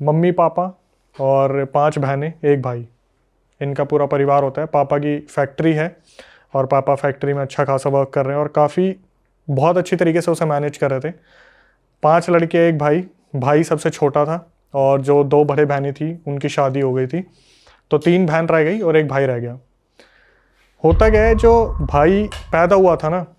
Mummy papa और 5 बहनें 1 भाई, इनका पूरा परिवार होता है। पापा की फैक्ट्री है और पापा फैक्ट्री में अच्छा खासा वर्क कर रहे हैं और काफ़ी बहुत अच्छी तरीके से उसे मैनेज कर रहे थे। 5 लड़के 1 भाई, भाई सबसे छोटा था और जो 2 बड़े बहनें थी उनकी शादी हो गई थी, तो 3 बहन रह गई और 1 भाई रह गया। होता क्या है, जो भाई पैदा हुआ था ना,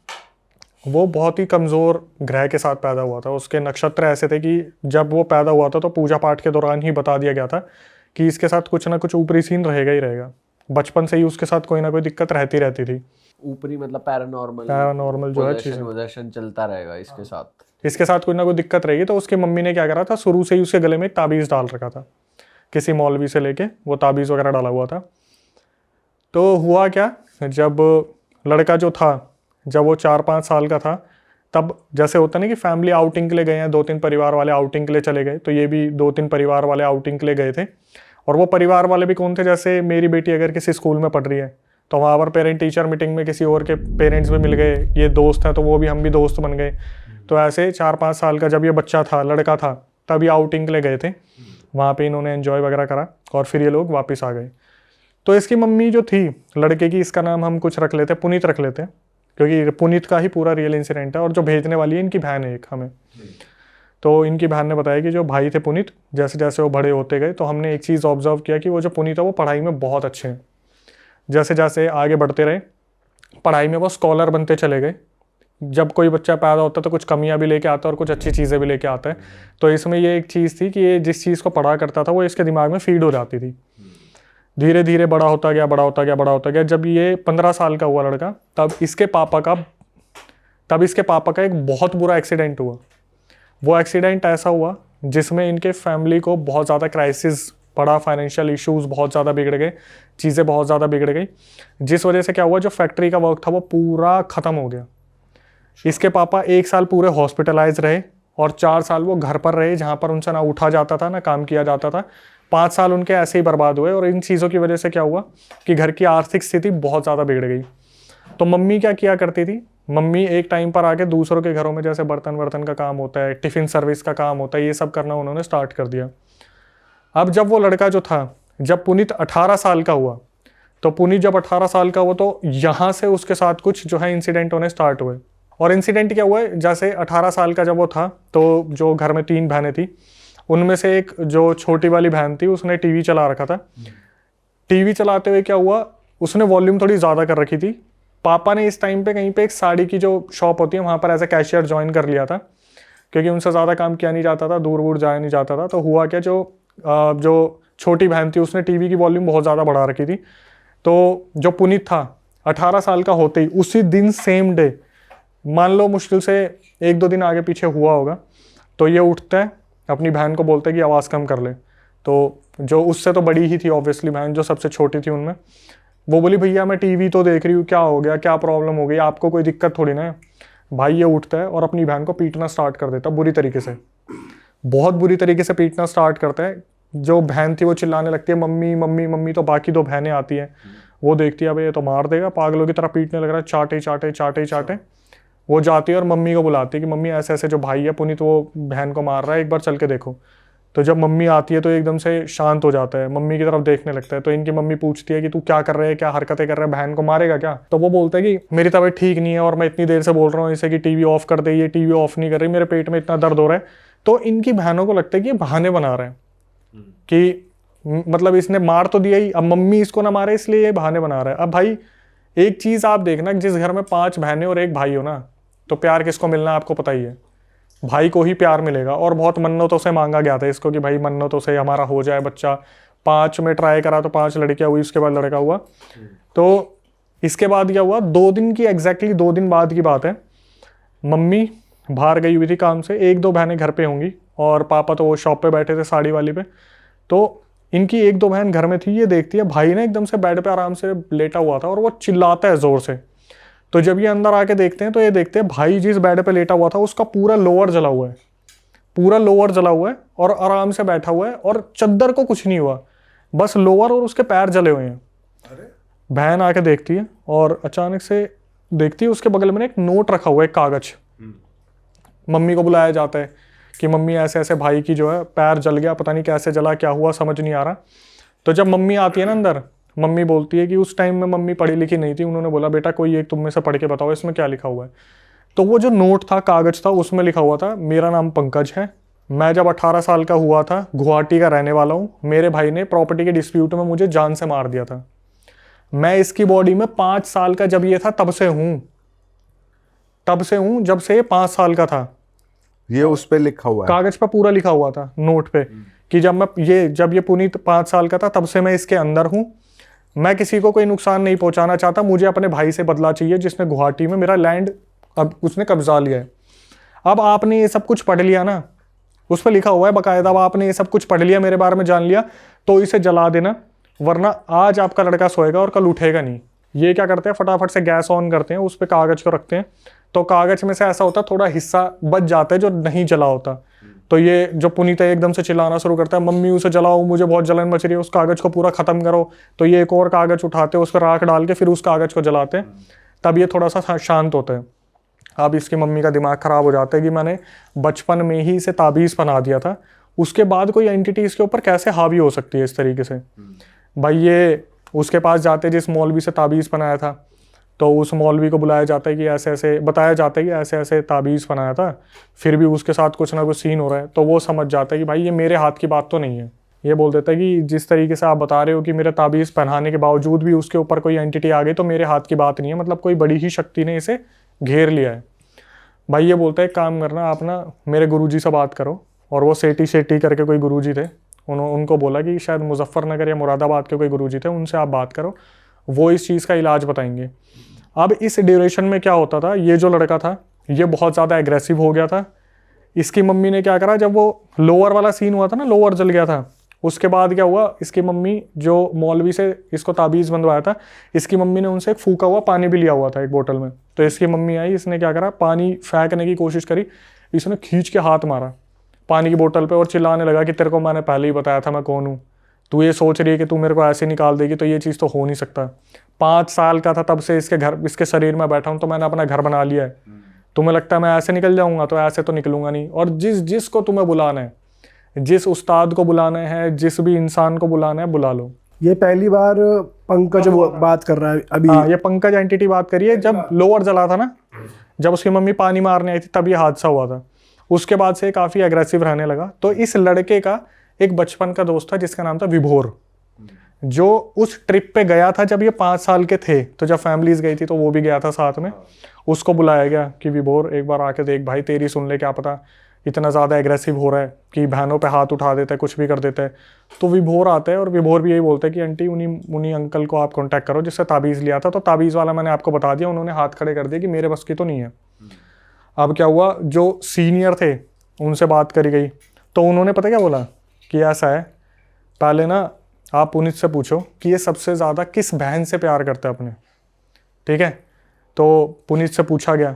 वो बहुत ही कमज़ोर ग्रह के साथ पैदा हुआ था। उसके नक्षत्र ऐसे थे कि जब वो पैदा हुआ था तो पूजा पाठ के दौरान ही बता दिया गया था कि इसके साथ कुछ ना कुछ ऊपरी सीन रहेगा ही रहेगा। बचपन से ही उसके साथ कोई ना कोई दिक्कत रहती रहती थी। ऊपरी मतलब पैरानॉर्मल जो है चीज़ें, पोजेशन चलता रहेगा इसके साथ कोई ना कोई दिक्कत रहेगी। तो उसकी मम्मी ने क्या करा था, शुरू से ही उसके गले में एक ताबीज़ डाल रखा था, किसी मौलवी से लेके वो ताबीज़ वगैरह डाला हुआ था। तो हुआ क्या, जब लड़का जो था, जब वो 4-5 साल का था, तब जैसे होता ना कि फैमिली आउटिंग के लिए गए हैं, 2-3 परिवार वाले आउटिंग के लिए चले गए, तो ये भी 2-3 परिवार वाले आउटिंग के लिए गए थे। और वो परिवार वाले भी कौन थे, जैसे मेरी बेटी अगर किसी स्कूल में पढ़ रही है तो वहाँ पर पेरेंट टीचर मीटिंग में किसी और के पेरेंट्स भी मिल गए, ये दोस्त हैं तो वो भी, हम भी दोस्त बन गए। तो ऐसे 4-5 साल का जब ये बच्चा था, लड़का था, तब ये आउटिंग के लिए गए थे। वहाँ पे इन्होंने एंजॉय वगैरह करा और फिर ये लोग वापस आ गए। तो इसकी मम्मी जो थी लड़के की, इसका नाम हम कुछ रख लेते, पुनीत रख लेते हैं, क्योंकि पुनीत का ही पूरा रियल इंसिडेंट है। और जो भेजने वाली है इनकी बहन है एक हमें। तो इनकी बहन ने बताया कि जो भाई थे पुनीत, जैसे जैसे वो बड़े होते गए तो हमने एक चीज़ ऑब्जर्व किया कि वो जो पुनीत है वो पढ़ाई में बहुत अच्छे हैं। जैसे जैसे आगे बढ़ते रहे पढ़ाई में वो स्कॉलर बनते चले गए। जब कोई बच्चा पैदा होता है तो कुछ कमियां भी लेके आता है और कुछ अच्छी चीज़ें भी लेके आता है। तो इसमें ये एक चीज़ थी कि ये जिस चीज़ को पढ़ा करता था वो इसके दिमाग में फीड हो जाती थी। धीरे धीरे बड़ा होता गया, बड़ा होता गया, बड़ा होता गया। जब ये 15 साल का हुआ लड़का, तब इसके पापा का एक बहुत बुरा एक्सीडेंट हुआ। वो एक्सीडेंट ऐसा हुआ जिसमें इनके फैमिली को बहुत ज़्यादा क्राइसिस पड़ा, फाइनेंशियल इश्यूज बहुत ज़्यादा बिगड़ गए, चीज़ें बहुत ज़्यादा बिगड़ गई, जिस वजह से क्या हुआ, जो फैक्ट्री का वर्क था वो पूरा ख़त्म हो गया। इसके पापा 1 साल पूरे हॉस्पिटलाइज रहे और 4 साल वो घर पर रहे, जहाँ पर उनसे ना उठा जाता था ना काम किया जाता था। 5 साल उनके ऐसे ही बर्बाद हुए। और इन चीज़ों की वजह से क्या हुआ कि घर की आर्थिक स्थिति बहुत ज़्यादा बिगड़ गई। तो मम्मी क्या किया करती थी, मम्मी एक टाइम पर आके दूसरों के घरों में जैसे बर्तन वर्तन का काम होता है, टिफ़िन सर्विस का काम होता है, ये सब करना उन्होंने स्टार्ट कर दिया। अब जब वो लड़का जो था, जब पुनीत 18 साल का हुआ, तो पुनीत जब 18 साल का हुआ तो यहाँ से उसके साथ कुछ जो है इंसिडेंट होने स्टार्ट हुए। और इंसिडेंट क्या हुआ है, जैसे 18 साल का जब वो था तो जो घर में 3 बहनें थी, उनमें से एक जो छोटी वाली बहन थी उसने टीवी चला रखा था। टीवी चलाते हुए क्या हुआ, उसने वॉल्यूम थोड़ी ज़्यादा कर रखी थी। पापा ने इस टाइम पे कहीं पे एक साड़ी की जो शॉप होती है वहाँ पर एज ए कैशियर ज्वाइन कर लिया था, क्योंकि उनसे ज़्यादा काम किया नहीं जाता था, दूर दूर जाया नहीं जाता था। तो हुआ क्या, जो छोटी बहन थी उसने टीवी की वॉल्यूम बहुत ज़्यादा बढ़ा रखी थी। तो जो पुनीत था 18 साल का होते ही उसी दिन सेम डे, मान लो मुश्किल से 1-2 दिन आगे पीछे हुआ होगा, तो ये उठता है अपनी बहन को बोलता है कि आवाज़ कम कर ले। तो जो उससे तो बड़ी ही थी ऑब्वियसली बहन, जो सबसे छोटी थी उनमें, वो बोली भैया मैं टीवी तो देख रही हूँ, क्या हो गया, क्या प्रॉब्लम हो गई, आपको कोई दिक्कत थोड़ी ना है। भाई ये उठता है और अपनी बहन को पीटना स्टार्ट कर देता, बुरी तरीके से, बहुत बुरी तरीके से पीटना स्टार्ट करता है। जो बहन थी वो चिल्लाने लगती है मम्मी मम्मी मम्मी। तो बाकी 2 बहनें आती हैं, वो देखती है भाई ये तो मार देगा, पागलों की तरह पीटने लग रहा है, चाटे चाटे चाटे चाटे। वो जाती है और मम्मी को बुलाती है कि मम्मी ऐसे ऐसे जो भाई है पुनीत वो बहन को मार रहा है, एक बार चल के देखो। तो जब मम्मी आती है तो एकदम से शांत हो जाता है, मम्मी की तरफ देखने लगता है। तो इनकी मम्मी पूछती है कि तू क्या कर रहे है, क्या हरकतें कर रहा है, बहन को मारेगा क्या। तो वो बोलता है कि मेरी तबीयत ठीक नहीं है और मैं इतनी देर से बोल रहा हूँ इसे कि टीवी ऑफ कर दे, ये टीवी ऑफ नहीं कर रही, मेरे पेट में इतना दर्द हो रहा है। तो इनकी बहनों को लगता है कि ये बहाने बना रहे हैं कि मतलब इसने मार तो दिया ही, अब मम्मी इसको ना मारे इसलिए ये बहाने बना रहा है। अब भाई एक चीज़ आप देखना, जिस घर में 5 बहनें और 1 भाई हो ना, तो प्यार किसको मिलना है आपको पता ही है, भाई को ही प्यार मिलेगा। और बहुत मन्नतों से मांगा गया था इसको कि भाई मन्नतों से हमारा हो जाए बच्चा। 5 में ट्राई करा तो 5 लड़कियां हुई, उसके बाद लड़का हुआ। तो इसके बाद क्या हुआ, 2 दिन की एग्जैक्टली 2 दिन बाद की बात है, मम्मी बाहर गई हुई थी काम से, 1-2 बहनें घर पे होंगी और पापा तो वो शॉप पे बैठे थे साड़ी वाली पे। तो इनकी 1-2 बहन घर में थी, ये देखती है भाई ने एकदम से बेड पे आराम से लेटा हुआ था और वो चिल्लाता है जोर से। तो जब ये अंदर आके देखते हैं तो ये देखते हैं भाई जिस बेड पे लेटा हुआ था उसका पूरा लोअर जला हुआ है, पूरा लोअर जला हुआ है और आराम से बैठा हुआ है और चद्दर को कुछ नहीं हुआ, बस लोअर और उसके पैर जले हुए हैं। बहन आके देखती है और अचानक से देखती है उसके बगल में एक नोट रखा हुआ है, एक कागज। मम्मी को बुलाया जाता है, कि मम्मी ऐसे ऐसे भाई की जो है पैर जल गया, पता नहीं कैसे जला, क्या हुआ समझ नहीं आ रहा। तो जब मम्मी आती है ना अंदर, मम्मी बोलती है कि उस टाइम में मम्मी पढ़ी लिखी नहीं थी, उन्होंने बोला बेटा कोई एक तुम में से पढ़ के बताओ इसमें क्या लिखा हुआ है। तो वो जो नोट था, कागज था, उसमें लिखा हुआ था मेरा नाम पंकज है, मैं जब 18 साल का हुआ था गुवाहाटी का रहने वाला हूँ, मेरे भाई ने प्रॉपर्टी के डिस्प्यूट में मुझे जान से मार दिया था, मैं इसकी बॉडी में 5 साल का जब ये था तब से हूँ जब से ये 5 साल का था। ये उस पे लिखा हुआ है, कागज पे पूरा लिखा हुआ था नोट पे कि जब ये पुनीत 5 साल का था तब से मैं इसके अंदर हूँ, मैं किसी को कोई नुकसान नहीं पहुंचाना चाहता, मुझे अपने भाई से बदला चाहिए जिसने गुवाहाटी में मेरा लैंड अब उसने कब्जा लिया है। अब आपने ये सब कुछ पढ़ लिया ना, उस पर लिखा हुआ है बाकायदा, अब आपने ये सब कुछ पढ़ लिया, मेरे बारे में जान लिया, तो इसे जला देना, वरना आज आपका लड़का सोएगा और कल उठेगा नहीं। ये क्या करते हैं, फटाफट से गैस ऑन करते हैं, उस पर कागज को रखते हैं, तो कागज में से ऐसा होता है थोड़ा हिस्सा बच जाता है जो नहीं जला होता। तो ये जो पुनीत है एकदम से चिल्लाना शुरू करता है, मम्मी उसे जलाओ, मुझे बहुत जलन मच रही है, उस कागज को पूरा खत्म करो। तो ये एक और कागज उठाते हैं, उस पर राख डाल के फिर उस कागज को जलाते हैं, तब ये थोड़ा सा शांत होता है। अब इसकी मम्मी का दिमाग खराब हो जाता है कि मैंने बचपन में ही इसे ताबीज़ बना दिया था, उसके बाद कोई एंटिटी इसके ऊपर कैसे हावी हो सकती है इस तरीके से। भाई ये उसके पास जाते जिस मौलवी से ताबीज़ बनाया था, तो उस मौलवी को बुलाया जाता है कि ऐसे ऐसे बताया जाता है कि ऐसे ऐसे ताबीज़ बनाया था, फिर भी उसके साथ कुछ ना कुछ सीन हो रहा है। तो वो समझ जाता है कि भाई ये मेरे हाथ की बात तो नहीं है। ये बोल देता है कि जिस तरीके से आप बता रहे हो कि मेरे ताबीज़ पहनाने के बावजूद भी उसके ऊपर कोई एंटिटी आ गई, तो मेरे हाथ की बात नहीं है, मतलब कोई बड़ी ही शक्ति ने इसे घेर लिया है। भाई ये बोलता है काम करना, आप ना मेरे गुरुजी से बात करो, और वो सेठी करके कोई गुरुजी थे, उनको बोला कि शायद मुजफ्फरनगर या मुरादाबाद के कोई गुरुजी थे, उनसे आप बात करो, वो इस चीज़ का इलाज बताएंगे। अब इस ड्यूरेशन में क्या होता था, ये जो लड़का था ये बहुत ज़्यादा एग्रेसिव हो गया था। इसकी मम्मी ने क्या करा, जब वो लोअर वाला सीन हुआ था ना, लोअर जल गया था, उसके बाद क्या हुआ, इसकी मम्मी जो मौलवी से इसको ताबीज़ बंधवाया था, इसकी मम्मी ने उनसे एक फूका हुआ पानी भी लिया हुआ था एक बोतल में। तो इसकी मम्मी आई, इसने क्या करा, पानी फेंकने की कोशिश करी, इसने खींच के हाथ मारा पानी की बोतल पे और चिल्लाने लगा कि तेरे को मैंने पहले ही बताया था मैं कौन हूँ, तू ये सोच रही है कि तू मेरे को ऐसे निकाल देगी, तो ये चीज़ तो हो नहीं सकता। 5 साल का था तब से इसके शरीर में बैठा हूँ, तो मैंने अपना घर बना लिया है, तुम्हें लगता है मैं ऐसे निकल जाऊँगा, तो ऐसे तो निकलूंगा नहीं। और जिसको तुम्हें बुलाना है, जिस उस्ताद को बुलाना है, जिस भी इंसान को बुलाना है, बुला लो। ये पहली बार पंकज बात कर रहा है अभी। हाँ, ये पंकज एंटिटी बात करिए। जब लोअर जला था ना, जब उसकी मम्मी पानी मारने आई थी, तब ये हादसा हुआ था। उसके बाद से काफ़ी एग्रेसिव रहने लगा। तो इस लड़के का एक बचपन का दोस्त था जिसका नाम था विभोर, जो उस ट्रिप पे गया था जब ये 5 साल के थे। तो जब फैमिलीज गई थी तो वो भी गया था साथ में। उसको बुलाया गया कि विभोर एक बार आके देख भाई, तेरी सुन ले, क्या पता इतना ज़्यादा एग्रेसिव हो रहा है कि बहनों पे हाथ उठा देता है, कुछ भी कर देता है। तो विभोर आता है और विभोर भी यही बोलता है कि आंटी उन्हीं अंकल को आप कांटेक्ट करो जिससे ताबीज़ लिया था। तो ताबीज़ वाला मैंने आपको बता दिया, उन्होंने हाथ खड़े कर दिए कि मेरे बस की तो नहीं है। अब क्या हुआ, जो सीनियर थे उनसे बात करी गई, तो उन्होंने पता क्या बोला कि ऐसा है, पहले ना आप पुनीत से पूछो कि ये सबसे ज़्यादा किस बहन से प्यार करता है अपने, ठीक है। तो पुनीत से पूछा गया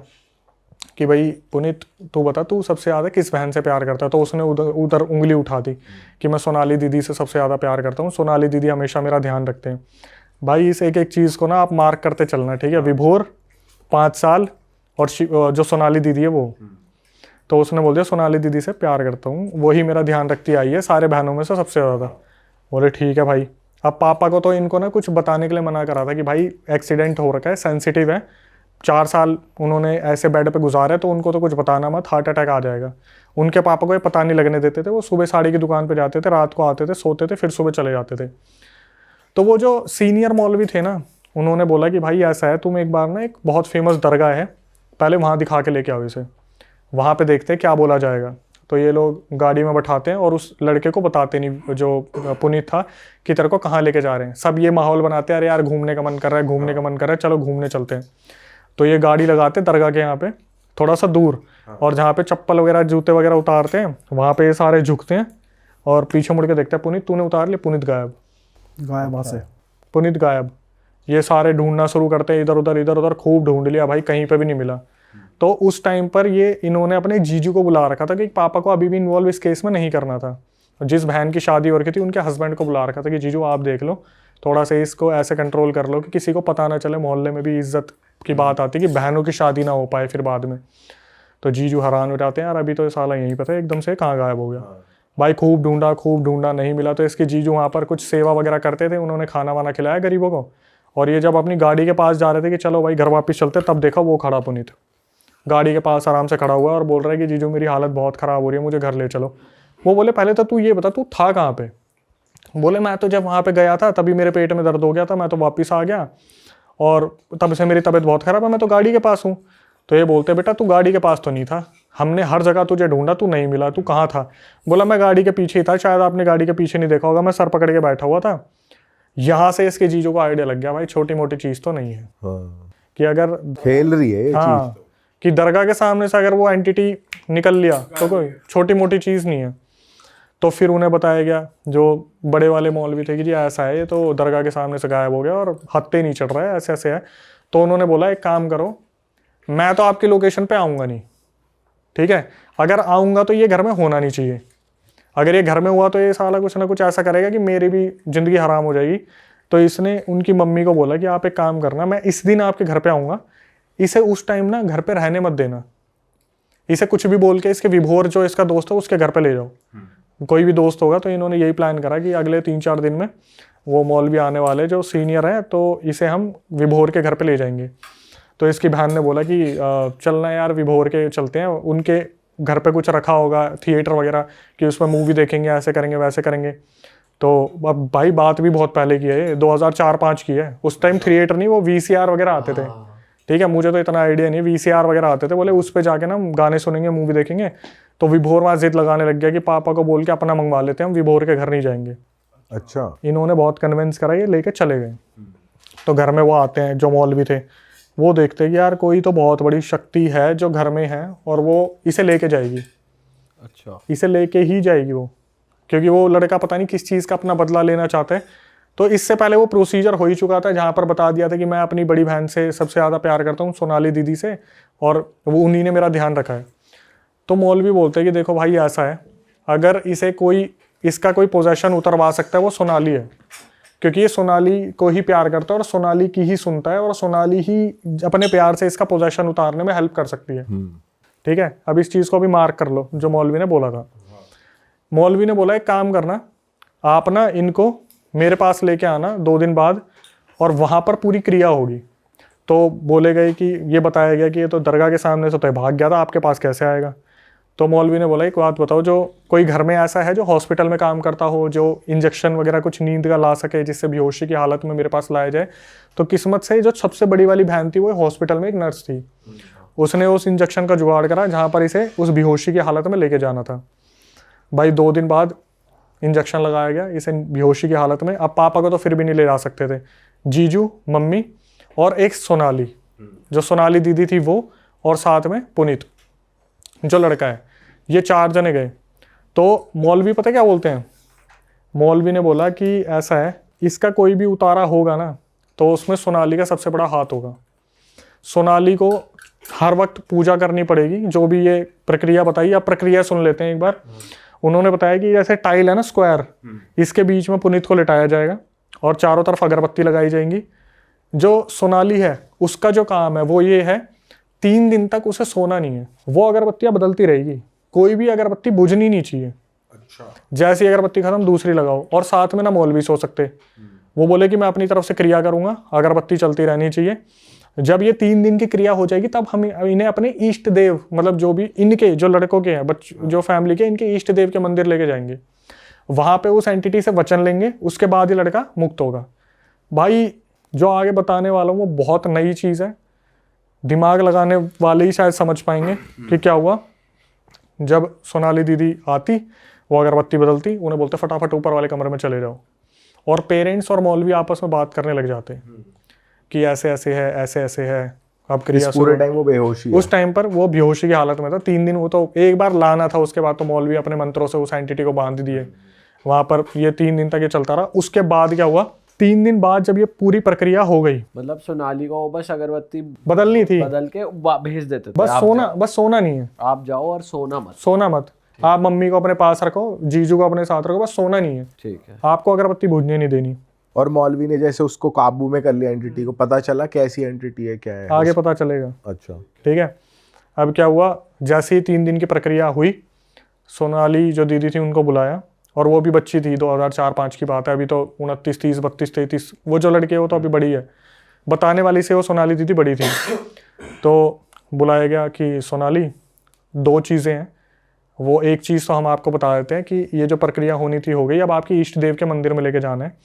कि भाई पुनीत तू बता, तू सबसे ज़्यादा किस बहन से प्यार करता है। तो उसने उधर उंगली उठा दी कि मैं सोनाली दीदी से सबसे ज़्यादा प्यार करता हूँ, सोनाली दीदी हमेशा मेरा ध्यान रखते हैं। भाई इस एक एक चीज़ को ना आप मार्क करते चलना, ठीक है। विभोर 5 साल और जो सोनाली दीदी है वो, तो उसने बोल दिया सोनाली दीदी से प्यार करता हूँ, वही मेरा ध्यान रखती आई है सारे बहनों में से सबसे ज़्यादा। बोले ठीक है भाई। अब पापा को तो इनको ना कुछ बताने के लिए मना करा था कि भाई एक्सीडेंट हो रखा है, सेंसिटिव है, 4 साल उन्होंने ऐसे बेड पे गुजारे, तो उनको तो कुछ बताना मत, हार्ट अटैक आ जाएगा। उनके पापा को ये पता नहीं लगने देते थे। वो सुबह साड़ी की दुकान पे जाते थे, रात को आते थे, सोते थे, फिर सुबह चले जाते थे। तो वो जो सीनियर मौलवी थे ना, उन्होंने बोला कि भाई ऐसा है, तुम एक बार ना एक बहुत फेमस दरगाह है, पहले वहाँ दिखा के लेके आओ इसे, वहाँ पे देखते हैं क्या बोला जाएगा। तो ये लोग गाड़ी में बैठाते हैं और उस लड़के को बताते नहीं, जो पुनीत था, कि तेरे को कहाँ लेके जा रहे हैं। सब ये माहौल बनाते हैं, अरे यार घूमने का मन कर रहा है, घूमने का मन कर रहा है, चलो घूमने चलते हैं। तो ये गाड़ी लगाते दरगाह के यहाँ पे थोड़ा सा दूर, और जहाँ पे चप्पल वगैरह जूते वगैरह उतारते हैं, वहाँ पे ये सारे झुकते हैं और पीछे मुड़ के देखते हैं, पुनीत तूने उतार लिया, पुनीत गायब वहाँ से, पुनीत गायब। ये सारे ढूंढना शुरू करते हैं, इधर उधर खूब ढूंढ लिया भाई, कहीं पे भी नहीं मिला। तो उस टाइम पर ये इन्होंने अपने जीजू को बुला रखा था कि पापा को अभी भी इन्वॉल्व इस केस में नहीं करना था। जिस बहन की शादी हो रखी थी उनके हस्बैंड को बुला रखा था कि जीजू आप देख लो, थोड़ा सा इसको ऐसे कंट्रोल कर लो कि किसी को पता ना चले, मोहल्ले में भी इज्जत की बात आती कि बहनों की शादी ना हो पाए फिर बाद में। तो जीजू हैरान हो जाते हैं, यार अभी तो ये साला यहीं पे था, एकदम से कहाँ गायब हो गया। भाई खूब ढूंढा नहीं मिला। तो इसके जीजू वहाँ पर कुछ सेवा वगैरह करते थे, उन्होंने खाना वाना खिलाया गरीबों को। और ये जब अपनी गाड़ी के पास जा रहे थे कि चलो भाई घर वापस चलते, तब देखा वो खड़ा पुनीत गाड़ी के पास आराम से खड़ा हुआ और बोल रहा है कि जीजू मेरी हालत बहुत ख़राब हो रही है, मुझे घर ले चलो। वो बोले पहले तो तू ये बता तू था कहाँ पे। बोले मैं तो जब वहाँ पे गया था तभी मेरे पेट में दर्द हो गया था, मैं तो वापस आ गया और तब से मेरी तबीयत बहुत ख़राब है, मैं तो गाड़ी के पास हूँ। तो ये बोलते बेटा तू गाड़ी के पास तो नहीं था, हमने हर जगह तुझे ढूंढा, तू नहीं मिला, तू कहाँ था। बोला मैं गाड़ी के पीछे ही था, शायद आपने गाड़ी के पीछे नहीं देखा होगा, मैं सर पकड़ के बैठा हुआ था। यहाँ से इसके जीजू को आइडिया लग गया भाई छोटी मोटी चीज़ तो नहीं है। हाँ, कि अगर खेल रही है ये हाँ चीज। कि दरगाह के सामने से अगर वो एंटिटी निकल लिया तो कोई छोटी मोटी चीज़ नहीं है। तो फिर उन्हें बताया गया जो बड़े वाले मौलवी थे कि जी ऐसा है, ये तो दरगाह के सामने से गायब हो गया और हत्ते नहीं चढ़ रहा है, ऐसे ऐसे है। तो उन्होंने बोला एक काम करो, मैं तो आपकी लोकेशन पे आऊँगा नहीं, ठीक है, अगर आऊँगा तो ये घर में होना नहीं चाहिए। अगर ये घर में हुआ तो ये साला कुछ ना कुछ ऐसा करेगा कि मेरी भी ज़िंदगी हराम हो जाएगी। तो इसने उनकी मम्मी को बोला कि आप एक काम करना, मैं इस दिन आपके घर पे आऊँगा, इसे उस टाइम ना घर पे रहने मत देना, इसे कुछ भी बोल के इसके विभोर जो इसका दोस्त है उसके घर पे ले जाओ, कोई भी दोस्त होगा। तो इन्होंने यही प्लान करा कि अगले 3-4 दिन में वो मौलवी आने वाले जो सीनियर हैं, तो इसे हम विभोर के घर पे ले जाएंगे। तो इसकी बहन ने बोला कि चलना यार विभोर के चलते हैं, उनके घर पे कुछ रखा होगा थिएटर वगैरह कि उसमें मूवी देखेंगे, ऐसे करेंगे वैसे करेंगे। तो अब भाई बात भी बहुत पहले की है, 2004-5 की है। उस टाइम थिएटर नहीं, वो VCR वगैरह आते थे, ठीक है, मुझे तो इतना आइडिया नहीं, VCR वगैरह आते थे। बोले उस पे जाके ना गाने सुनेंगे, मूवी देखेंगे। तो विभोर वहाँ जिद लगाने लग गया कि पापा को बोल के अपना मंगवा लेते हैं, हम विभोर के घर नहीं जाएंगे। अच्छा, इन्होंने बहुत कन्विंस करा, ये लेके चले गए। तो घर में वो आते हैं जो मौलवी थे, वो देखते हैं कि यार कोई तो बहुत बड़ी शक्ति है जो घर में है और वो इसे लेके जाएगी। अच्छा, इसे लेके ही जाएगी वो, क्योंकि वो लड़का पता नहीं किस चीज़ का अपना बदला लेना चाहता है। तो इससे पहले वो प्रोसीजर हो ही चुका था जहाँ पर बता दिया था कि मैं अपनी बड़ी बहन से सबसे ज़्यादा प्यार करता हूँ, सोनाली दीदी से, और वो उन्हीं ने मेरा ध्यान रखा है। तो मौलवी बोलते हैं कि देखो भाई ऐसा है, अगर इसे कोई इसका कोई पोजेशन उतरवा सकता है वो सोनाली है, क्योंकि ये सोनाली को ही प्यार करता है और सोनाली की ही सुनता है और सोनाली ही अपने प्यार से इसका पोजेशन उतारने में हेल्प कर सकती है। ठीक है, अब इस चीज़ को भी मार्क कर लो जो मौलवी ने बोला था। मौलवी ने बोला एक काम करना, आप ना इनको मेरे पास लेके आना 2 दिन बाद और वहाँ पर पूरी क्रिया होगी। तो बोले गए कि ये बताया गया कि ये तो दरगाह के सामने से तो भाग गया था, आपके पास कैसे आएगा। तो मौलवी ने बोला एक बात बताओ, जो कोई घर में ऐसा है जो हॉस्पिटल में काम करता हो, जो इंजेक्शन वगैरह कुछ नींद का ला सके जिससे बेहोशी की हालत में मेरे पास लाया जाए। तो किस्मत से जो सबसे बड़ी वाली बहन थी वो हॉस्पिटल में एक नर्स थी, उसने उस इंजेक्शन का जुगाड़ करा जहाँ पर इसे उस बेहोशी की हालत में लेके जाना था। भाई 2 दिन बाद इंजेक्शन लगाया गया इसे बेहोशी की हालत में। अब पापा को तो फिर भी नहीं ले जा सकते थे, जीजू, मम्मी और एक सोनाली, जो सोनाली दीदी थी वो, और साथ में पुनीत जो लड़का है, ये 4 जने गए। तो मौलवी पता क्या बोलते हैं, मौलवी ने बोला कि ऐसा है, इसका कोई भी उतारा होगा ना तो उसमें सोनाली का सबसे बड़ा हाथ होगा। सोनाली को हर वक्त पूजा करनी पड़ेगी, जो भी ये प्रक्रिया बताई। आप प्रक्रिया सुन लेते हैं एक बार। उन्होंने बताया कि जैसे टाइल है ना स्क्वायर, इसके बीच में पुनीत को लिटाया जाएगा और चारों तरफ अगरबत्ती लगाई जाएंगी। जो सोनाली है उसका जो काम है वो ये है, 3 दिन तक उसे सोना नहीं है, वो अगरबत्तियां बदलती रहेगी, कोई भी अगरबत्ती बुझनी नहीं चाहिए। अच्छा, जैसी अगरबत्ती खत्म दूसरी लगाओ। और साथ में ना मौलवी सो सकते, वो बोले कि मैं अपनी तरफ से क्रिया करूंगा, अगरबत्ती चलती रहनी चाहिए। जब ये 3 दिन की क्रिया हो जाएगी तब हम इन्हें अपने इष्ट देव, मतलब जो भी इनके जो लड़कों के हैं जो फैमिली के, इनके इष्ट देव के मंदिर लेके जाएंगे, वहां पे उस एंटिटी से वचन लेंगे, उसके बाद ही लड़का मुक्त होगा। भाई जो आगे बताने वाला हूँ वो बहुत नई चीज़ है, दिमाग लगाने वाले ही शायद समझ पाएंगे कि क्या हुआ। जब सोनाली दीदी आती, वो अगरबत्ती बदलती, उन्हें बोलते फटाफट ऊपर वाले कमरे में चले जाओ। और पेरेंट्स और मौलवी आपस में बात करने लग जाते कि ऐसे ऐसे है, ऐसे ऐसे है, अब क्रिया पूरे टाइम वो बेहोशी है। उस टाइम पर वो बेहोशी की हालत में था। 3 दिन वो तो एक बार लाना था, उसके बाद तो मौलवी अपने मंत्रों से उस एंटिटी को बांध दिए वहां पर। ये 3 दिन तक ये चलता रहा। उसके बाद क्या हुआ, 3 दिन बाद जब ये पूरी प्रक्रिया हो गई, मतलब सोनाली को बस अगरबत्ती बदलनी थी, बदल के भेज देते थे, बस सोना नहीं है, आप जाओ और सोना मत। आप मम्मी को अपने पास रखो, जीजू को अपने साथ रखो, बस सोना नहीं है, ठीक है। आपको अगरबत्ती बुझने नहीं देनी। और मौलवी ने जैसे उसको काबू में कर लिया एंटिटी को, पता चला कैसी एंटिटी है, क्या है आगे पता चलेगा। अच्छा, ठीक है। अब क्या हुआ, जैसे ही 3 दिन की प्रक्रिया हुई, सोनाली जो दीदी थी उनको बुलाया, और वो भी बच्ची थी, 2004-05 की बात है, अभी तो 29, 30, 32, 33, वो जो लड़की है वो तो अभी बड़ी है, बताने वाली से वो सोनाली दीदी बड़ी थी। तो बुलाया गया कि सोनाली 2 चीज़ें हैं, वो एक चीज़ तो हम आपको बता देते हैं कि ये जो प्रक्रिया होनी थी हो गई, अब आपकी इष्ट देव के मंदिर में लेके जाना है।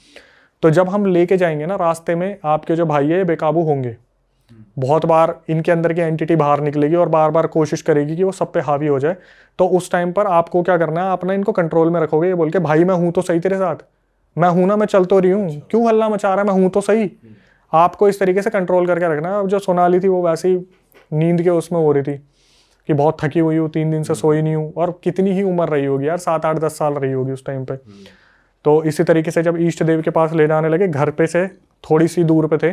तो जब हम लेके जाएंगे ना, रास्ते में आपके जो भाई है ये बेकाबू होंगे, बहुत बार इनके अंदर की एंटिटी बाहर निकलेगी और बार बार कोशिश करेगी कि वो सब पे हावी हो जाए। तो उस टाइम पर आपको क्या करना है, आप ना इनको कंट्रोल में रखोगे, ये बोल के भाई मैं हूं तो सही तेरे साथ, मैं हूं ना, मैं चल तो रही हूँ, क्यों हल्ला मचा रहा है, मैं हूं तो सही। आपको इस तरीके से कंट्रोल करके रखना है। अब जो सोनाली थी वो वैसे ही नींद के उसमें हो रही थी कि बहुत थकी हुई हूँ, 3 दिन से सोई नहीं हूँ, और कितनी ही उम्र रही होगी यार, 7, 8, 10 साल रही होगी उस टाइम पे। तो इसी तरीके से जब इष्ट देव के पास ले जाने लगे, घर पे से थोड़ी सी दूर पे थे,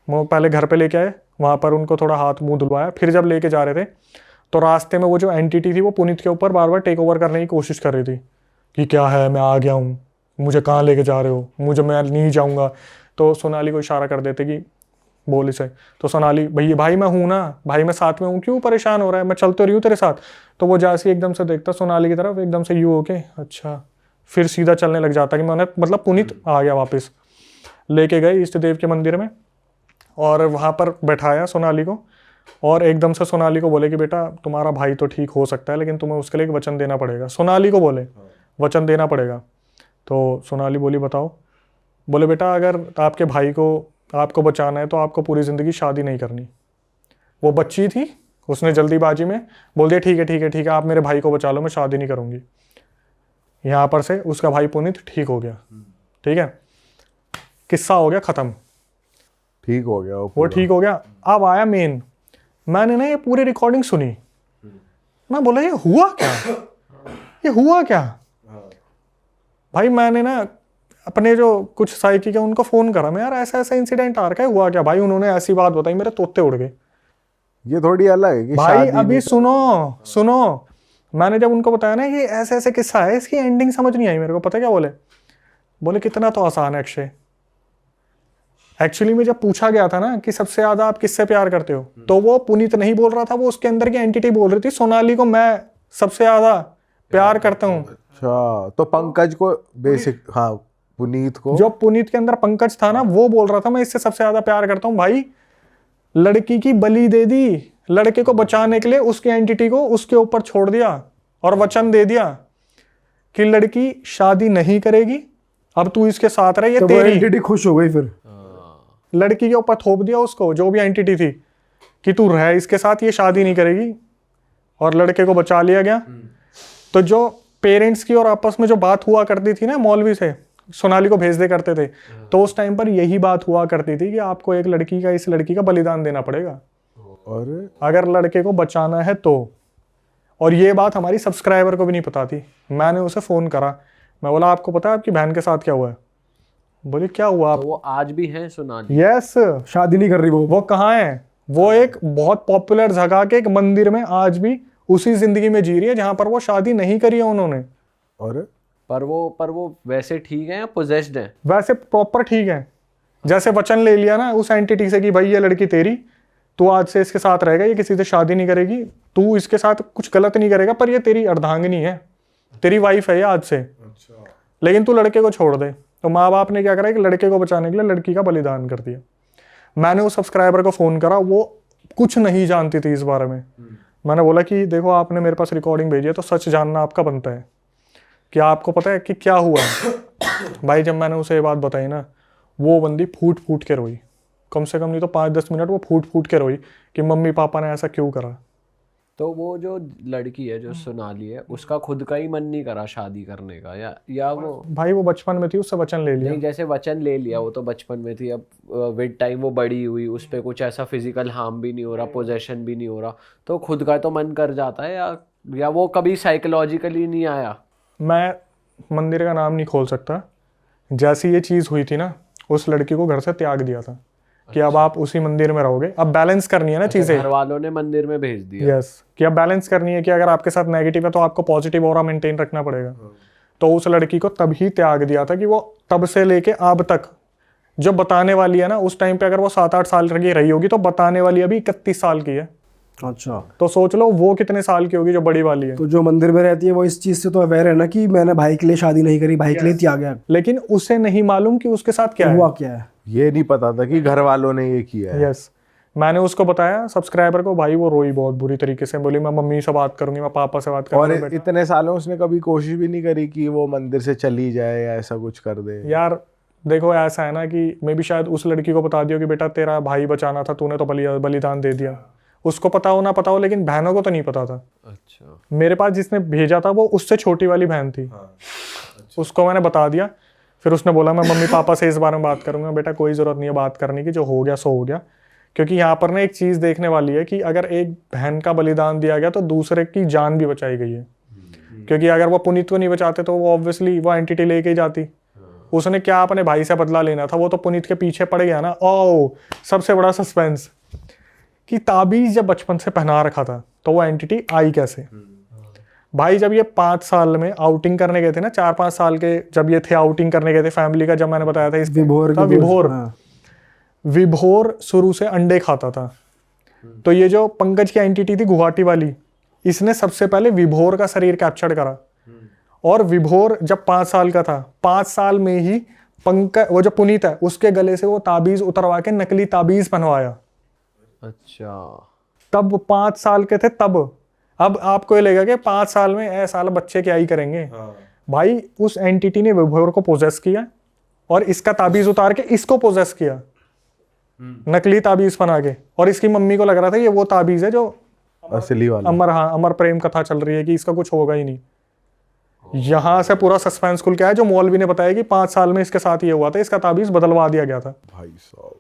वो पहले घर पे लेके आए, वहाँ पर उनको थोड़ा हाथ मुंह धुलवाया, फिर जब लेके जा रहे थे तो रास्ते में वो जो एंटिटी थी वो पुनीत के ऊपर बार बार टेक ओवर करने की कोशिश कर रही थी कि क्या है, मैं आ गया हूँ, मुझे कहाँ लेके जा रहे हो, मुझे, मैं नहीं जाऊँगा। तो सोनाली को इशारा कर देते कि बोल इसे, तो सोनाली भैया भाई मैं हूँ ना, भाई मैं साथ में हूँ, क्यों परेशान हो रहा है, मैं चल तो रही हूँ तेरे साथ। तो वो जैसे एकदम से देखता सोनाली की तरफ, एकदम से यूँ होके अच्छा, फिर सीधा चलने लग जाता कि मैंने, मतलब पुनीत आ गया वापस। लेके गए इष्ट देव के मंदिर में और वहाँ पर बैठाया सोनाली को, और एकदम से सोनाली को बोले कि बेटा तुम्हारा भाई तो ठीक हो सकता है, लेकिन तुम्हें उसके लिए एक वचन देना पड़ेगा। सोनाली को बोले वचन देना पड़ेगा। तो सोनाली बोली बताओ। बोले बेटा अगर आपके भाई को आपको बचाना है तो आपको पूरी ज़िंदगी शादी नहीं करनी। वो बच्ची थी, उसने जल्दीबाजी में बोल दिया ठीक है ठीक है ठीक है, आप मेरे भाई को बचा लो, मैं शादी नहीं करूँगी। यहाँ पर से उसका भाई पुनीत ठीक हो गया। ठीक है, किस्सा हो गया ख़त्म, ठीक हो गया वो ठीक हो गया। अब आया मेन, मैंने ना ये पूरी रिकॉर्डिंग सुनी, मैं बोला ये हुआ क्या, ये हुआ क्या भाई। मैंने ना अपने जो कुछ साइकिक है उनको फ़ोन करा, मैं यार ऐसा ऐसा इंसिडेंट आ रखा है, हुआ क्या भाई। उन्होंने ऐसी बात बताई, मेरे तोते उड़ गए। ये थोड़ी अलग है कि भाई शादी अभी नहीं- सुनो, मैंने जब उनको बताया ना ये ऐसे ऐसे किस्सा है, इसकी एंडिंग समझ नहीं आई मेरे को। पता क्या बोले, बोले कितना तो आसान है अक्षय। एक्चुअली में जब पूछा गया था ना कि सबसे ज्यादा आप किससे प्यार करते हो, तो वो पुनीत नहीं बोल रहा था, वो उसके अंदर की एंटिटी बोल रही थी सोनाली को मैं सबसे ज्यादा प्यार करता हूँ। अच्छा, तो पंकज को बेसिक, हाँ पुनीत को, जो पुनीत के अंदर पंकज था ना, वो बोल रहा था मैं इससे सबसे ज्यादा प्यार करता हूँ। भाई लड़की की बलि दे दी, लड़के को बचाने के लिए उसकी एंटिटी को उसके ऊपर छोड़ दिया और वचन दे दिया कि लड़की शादी नहीं करेगी, अब तू इसके साथ रह, ये तो वो तेरी। एंटिटी खुश हो गई फिर। लड़की के ऊपर थोप दिया उसको, जो भी एंटिटी थी, कि तू रह इसके साथ, ये शादी नहीं करेगी, और लड़के को बचा लिया गया। तो जो पेरेंट्स की और आपस में जो बात हुआ करती थी ना मौलवी से, सोनाली को भेज दे करते थे, तो उस टाइम पर यही बात हुआ करती थी कि आपको एक लड़की का, इस लड़की का बलिदान देना पड़ेगा और अगर लड़के को बचाना है तो। और ये बात हमारी सब्सक्राइबर को भी नहीं पता थी। मैंने उसे फ़ोन करा, मैं बोला आपको पता है आपकी बहन के साथ क्या हुआ है? बोले क्या हुआ तो वो आज भी है सोनाली? यस, शादी नहीं कर रही वो कहाँ है? वो एक बहुत पॉपुलर जगह के एक मंदिर में आज भी उसी जिंदगी में जी रही है जहां पर वो शादी नहीं करी है उन्होंने। और पर वो वैसे ठीक है या पोजेस्ड है? वैसे प्रॉपर ठीक है, जैसे वचन ले लिया ना उस एंटिटी से कि भाई ये लड़की तेरी, तू आज से इसके साथ रहेगा, ये किसी से शादी नहीं करेगी, तू इसके साथ कुछ गलत नहीं करेगा, पर ये तेरी अर्धांगिनी है, तेरी वाइफ है ये आज से, लेकिन तू लड़के को छोड़ दे। तो माँ बाप ने क्या करा कि लड़के को बचाने के लिए लड़की का बलिदान कर दिया। मैंने उस सब्सक्राइबर को फ़ोन करा, वो कुछ नहीं जानती थी इस बारे में। मैंने बोला कि देखो आपने मेरे पास रिकॉर्डिंग भेजी है तो सच जानना आपका बनता है कि आपको पता है कि क्या हुआ है। भाई जब मैंने उसे ये बात बताई ना, वो बंदी फूट फूट के रोई, कम से कम नहीं तो 5-10 मिनट वो फूट फूट के रोई कि मम्मी पापा ने ऐसा क्यों करा। तो वो जो लड़की है जो सोनाली है, उसका खुद का ही मन नहीं करा शादी करने का, या वो? भाई वो बचपन में थी, उससे वचन ले लिया। नहीं, जैसे वचन ले लिया, वो तो बचपन में थी, अब विद टाइम वो बड़ी हुई, उस पर कुछ ऐसा फिजिकल हार्म भी नहीं हो रहा, पोजेशन भी नहीं हो रहा, तो खुद का तो मन कर जाता है, या वो कभी साइकोलॉजिकली नहीं आया? मैं मंदिर का नाम नहीं खोल सकता, जैसी ये चीज़ हुई थी ना, उस लड़की को घर से त्याग दिया था कि अब आप उसी मंदिर में रहोगे। अब बैलेंस करनी है ना चीज़ें, घर वालों ने मंदिर में भेज दिया। यस, कि अब बैलेंस करनी है कि अगर आपके साथ नेगेटिव है तो आपको पॉजिटिव ऑरा मेंटेन रखना पड़ेगा। तो उस लड़की को तभी त्याग दिया था कि वो तब से लेके अब तक जो बताने वाली है ना, उस टाइम पे अगर वो 7-8 साल की रही होगी तो बताने वाली अभी 31 साल की है। अच्छा, तो सोच लो वो कितने साल की होगी जो बड़ी वाली है। तो जो मंदिर में रहती है वो इस चीज से तो अवेयर है ना कि मैंने भाई के लिए शादी नहीं करी, भाई के लिए त्याग गया। लेकिन उसे नहीं मालूम कि उसके साथ क्या हुआ है। क्या है? ये नहीं पता था कि घर वालों ने ये किया है। यस, मैंने उसको बताया सब्सक्राइबर को, भाई वो रोई बहुत बुरी तरीके से, बोली मैं मम्मी से बात करूंगी, मैं पापा से बात और करूंगी। इतने सालों उसने कभी कोशिश भी नहीं करी कि वो मंदिर से चली जाए या ऐसा कुछ कर दे। यार देखो ऐसा है ना कि मे भी शायद उस लड़की को बता दियो कि बेटा तेरा भाई बचाना था, तूने तो बलिदान दे दिया। उसको पता हो ना पता हो, लेकिन बहनों को तो नहीं पता था। अच्छा, मेरे पास जिसने भेजा था वो उससे छोटी वाली बहन थी। उसको मैंने बता दिया, फिर उसने बोला मैं मम्मी पापा से इस बारे में बात करूंगा। बेटा कोई ज़रूरत नहीं है बात करने की, जो हो गया सो हो गया। क्योंकि यहाँ पर ना एक चीज़ देखने वाली है कि अगर एक बहन का बलिदान दिया गया तो दूसरे की जान भी बचाई गई है। क्योंकि अगर वो पुनीत को नहीं बचाते तो वो ऑब्वियसली वो एंटिटी लेके ही जाती। उसने क्या अपने भाई से बदला लेना था, वो तो पुनीत के पीछे पड़ गया ना। ओ सबसे बड़ा सस्पेंस कि ताबीज जब बचपन से पहना रखा था तो वो एंटिटी आई कैसे। भाई जब ये 5 साल में आउटिंग करने गए थे ना, 4-5 साल के जब ये थे आउटिंग करने गए थे फैमिली का, जब मैंने बताया था विभोर के विभोर दोस्त, हाँ। विभोर शुरू से अंडे खाता था। तो ये जो पंकज की एंटिटी थी गुवाहाटी वाली, इसने सबसे पहले विभोर का शरीर कैप्चर करा। और विभोर जब 5 साल का था, 5 साल में ही पंकज वो जो पुनीत है उसके गले से वो ताबीज उतरवा के नकली ताबीज पहनवाया। अच्छा, तब 5 साल के थे तब। अब आपको ये लगेगा कि 5 साल में ऐसा साल बच्चे क्या ही करेंगे। भाई उस एंटिटी ने विभोर को पोजेस किया और इसका ताबीज उतार के इसको पोजेस किया, नकली ताबीज बना के। और इसकी मम्मी को लग रहा था ये वो ताबीज है जो असली वाला। अमर प्रेम कथा चल रही है कि इसका कुछ होगा ही नहीं। यहां से पूरा सस्पेंस खुल के आया, जो मौलवी ने बताया कि 5 साल में इसके साथ ये हुआ था, इसका ताबीज बदलवा दिया गया था। भाई साहब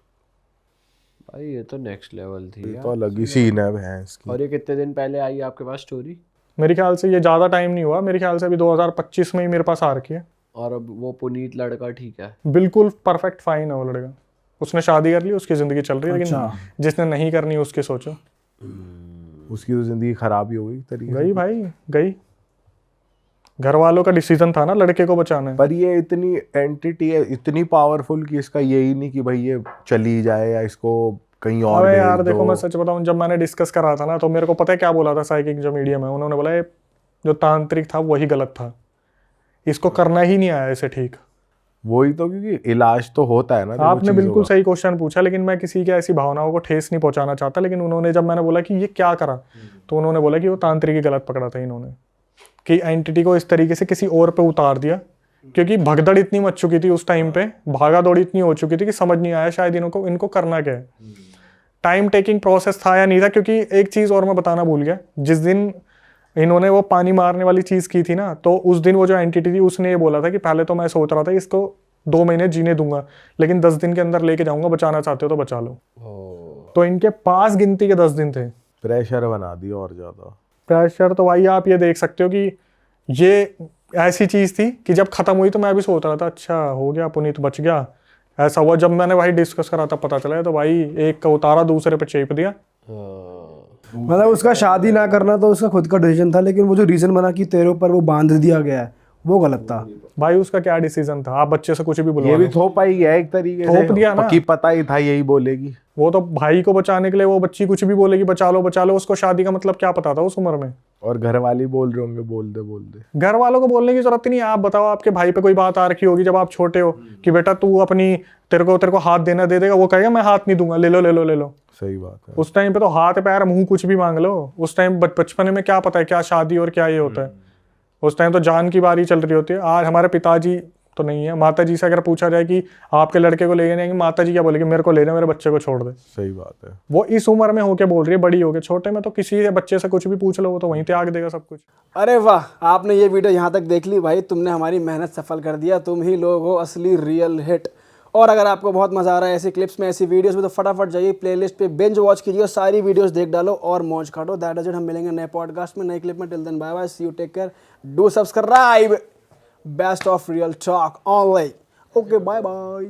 भाई ये तो नेक्स्ट लेवल थी ये यार। तो अलग ही सीन है भैंस की। और ये कितने दिन पहले आई आपके पास स्टोरी? मेरे ख्याल से ये ज़्यादा टाइम नहीं हुआ, मेरे ख्याल से अभी 2025 में ही मेरे पास आ रखी है। और अब वो पुनीत लड़का ठीक है? बिल्कुल परफेक्ट फाइन है वो लड़का। उसने शादी कर ली, उसकी ज़िंदगी चल रही है। अच्छा। लेकिन जिसने नहीं करनी उसकी सोचो। उसकी तो जिंदगी खराब ही हो गई एक तरीके से। गई भाई गई। घर वालों का डिसीजन था ना लड़के को बचाना है। पर ये इतनी एंटिटी है, इतनी पावरफुल कि इसका यही नहीं कि भाई ये चली जाए या इसको कहीं और अबे भेज यार दो। देखो मैं सच बताऊं, जब मैंने डिस्कस करा था ना तो मेरे को पता है क्या बोला था साइकिक जो मीडियम है, उन्होंने बोला ये जो तांत्रिक था वही गलत था, इसको करना ही नहीं आया इसे ठीक। वही तो, क्योंकि इलाज तो होता है ना देखो आपने चीज़ों बिल्कुल का। सही क्वेश्चन पूछा, लेकिन मैं किसी की ऐसी भावनाओं को ठेस नहीं पहुंचाना चाहता। लेकिन उन्होंने जब मैंने बोला कि ये क्या करा, तो उन्होंने बोला कि वो तांत्रिक ही गलत पकड़ा था इन्होंने, कि एंटिटी को इस तरीके से किसी और पे उतार दिया। क्योंकि भगदड़ इतनी मच चुकी थी उस टाइम पे, भागा दौड़ी इतनी हो चुकी थी कि समझ नहीं आया शायद इनको करना क्या है। टाइम टेकिंग प्रोसेस था या नहीं था। क्योंकि एक चीज़ और मैं बताना भूल गया, जिस दिन इन्होंने वो पानी मारने वाली चीज़ की थी ना, तो उस दिन वो जो एंटिटी थी उसने ये बोला था कि पहले तो मैं सोच रहा था इसको 2 महीने जीने दूंगा, लेकिन 10 दिन के अंदर लेके जाऊंगा, बचाना चाहते हो तो बचा लो। तो इनके पास गिनती के 10 दिन थे। प्रेशर बना दिया और ज्यादा। प्रेशर तो भाई आप ये देख सकते हो कि ये ऐसी चीज़ थी कि जब खत्म हुई तो मैं भी सोच रहा था अच्छा हो गया पुनीत बच गया, ऐसा हुआ। जब मैंने भाई डिस्कस करा तब पता चला तो भाई एक का उतारा दूसरे पे चेप दिया। मतलब उसका शादी ना करना तो उसका खुद का डिसीजन था, लेकिन वो जो रीजन बना कि तेरे ऊपर वो बांध दिया गया है वो गलत था। भाई उसका क्या डिसीजन था, आप बच्चे से कुछ भी ये बुलवा भी लो। थोपा ही है एक तरीके से। थोप दिया ना। पक्की पता ही था यही बोलेगी। वो तो भाई को बचाने के लिए वो बच्ची कुछ भी बोलेगी, बचा लो। उसको शादी का मतलब क्या पता था उस उम्र में। और घर वाले बोल रहे होंगे बोल दे। घर वालों को बोलने की जरूरत ही नहीं है। आप बताओ आपके भाई पे कोई बात आ रखी होगी जब आप छोटे हो कि बेटा तू अपनी तेरे को हाथ देना दे देगा, वो कहेगा मैं हाथ नहीं दूंगा, ले लो। सही बात है। उस टाइम पे तो हाथ पैर मुंह कुछ भी मांग लो। उस टाइम बचपन में क्या पता है क्या शादी और क्या ये होता है। उस टाइम तो जान की बारी चल रही होती है। आज हमारे पिताजी तो नहीं है, माता जी से अगर पूछा जाए कि आपके लड़के को ले जाएंगे, माता जी क्या बोलेगी, मेरे को ले जा, मेरे बच्चे को छोड़ दे। सही बात है। वो इस उम्र में होके बोल रही है, बड़ी होके। छोटे में तो किसी बच्चे से कुछ भी पूछ लो वो तो वहीं त्याग देगा सब कुछ। अरे वाह, आपने ये वीडियो यहाँ तक देख ली भाई, तुमने हमारी मेहनत सफल कर दिया। तुम ही लोग हो असली रियल हिट। और अगर आपको बहुत मजा आ रहा है ऐसी क्लिप्स में, ऐसी वीडियोस में, तो फटाफट जाइए प्लेलिस्ट पे बिंज वॉच कीजिए, सारी वीडियोस देख डालो और मौज काटो। That is it. हम मिलेंगे नए पॉडकास्ट में, नई क्लिप में। Till then bye bye, see you, take care, do subscribe. Best of real talk online. Okay, bye bye.